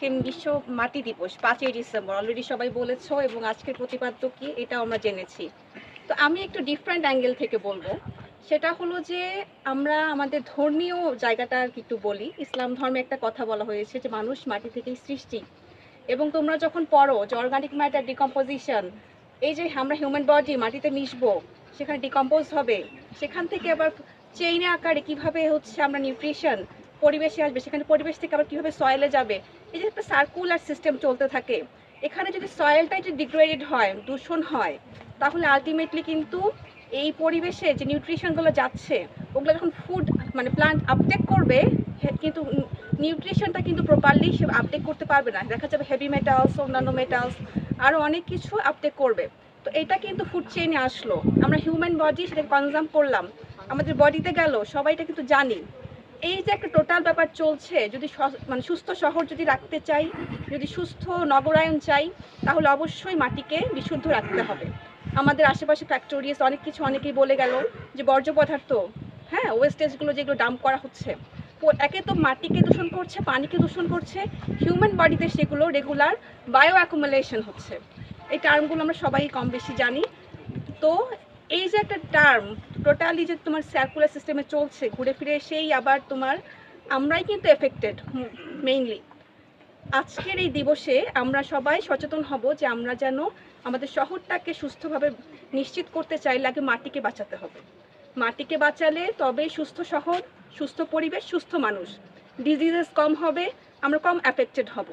বিশ্ব মাটি দিবস 5ই ডিসেম্বর অলরেডি সবাই বলেছো এবং আজকের প্রতিপাদ্য কি এটাও আমরা জেনেছি। তো আমি একটু ডিফারেন্ট অ্যাঙ্গেল থেকে বলবো, সেটা হলো যে আমরা আমাদের ধর্মীয় জায়গাটা আর কি একটু বলি। ইসলাম ধর্মে একটা কথা বলা হয়েছে যে মানুষ মাটি থেকেই সৃষ্টি, এবং তোমরা যখন পড়ো যে অর্গানিক ম্যাটার ডিকম্পোজিশন, এই যে আমরা হিউম্যান বডি মাটিতে মিশবো, সেখানে ডিকম্পোজ হবে, সেখান থেকে আবার চেইনে আকারে কিভাবে হচ্ছে আমরা নিউট্রিশন পরিবেশে আসবে, সেখানে পরিবেশ থেকে আবার কীভাবে সয়েলে যাবে, এই যে একটা সার্কুলার সিস্টেম চলতে থাকে। এখানে যদি সয়েলটাই যদি ডিগ্রেডেড হয়, দূষণ হয়, তাহলে আলটিমেটলি কিন্তু এই পরিবেশে যে নিউট্রিশনগুলো যাচ্ছে ওগুলো যখন ফুড মানে প্লান্ট আপটেক করবে, কিন্তু নিউট্রিশনটা কিন্তু প্রপারলি সে আপটেক করতে পারবে না। দেখা যাবে হেভি মেটালস, অন্যান্য মেটালস, আরও অনেক কিছু আপটেক করবে। তো এটা কিন্তু ফুড চেইনে আসলো, আমরা হিউম্যান বডি সেটাকে কনজাম করলাম, আমাদের বডিতে গেল, সবাই এটা কিন্তু জানি। এই যে একটা টোটাল ব্যাপার চলছে, যদি মানে সুস্থ শহর যদি রাখতে চাই, যদি সুস্থ নগরায়ন চাই, তাহলে অবশ্যই মাটিকে বিশুদ্ধ রাখতে হবে। আমাদের আশেপাশে ফ্যাক্টরিজ অনেক কিছু, অনেকেই বলে গেল যে বর্জ্য পদার্থ, হ্যাঁ, ওয়েস্টেজগুলো যেগুলো ডাম্প করা হচ্ছে, একে তো মাটিকে দূষণ করছে, পানিকে দূষণ করছে, হিউম্যান বডিতে সেগুলো রেগুলার বায়ো অ্যাকুমুলেশন হচ্ছে। এই টার্মগুলো আমরা সবাই কম বেশি জানি। তো এই যে একটা টার্ম টোটালি যে তোমার সার্কুলার সিস্টেমে চলছে, ঘুরে ফিরে সেই আবার তোমার আমরাই কিন্তু এফেক্টেড মেইনলি। আজকের এই দিবসে আমরা সবাই সচেতন হব যে আমরা যেন আমাদের শহরটাকে সুস্থভাবে নিশ্চিত করতে চাইলে আগে মাটিকে বাঁচাতে হবে। মাটিকে বাঁচালে তবেই সুস্থ শহর, সুস্থ পরিবেশ, সুস্থ মানুষ, ডিজিজেস কম হবে, আমরা কম অ্যাফেক্টেড হব।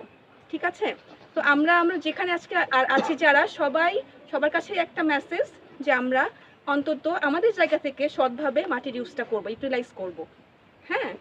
ঠিক আছে? তো আমরা যেখানে আজকে আছি যারা সবাই, সবার কাছে একটা মেসেজ যে আমরা অন্তত আমাদের জায়গা থেকে সৎভাবে মাটির ইউজটা করবো, ইউটিলাইজ করব। হ্যাঁ,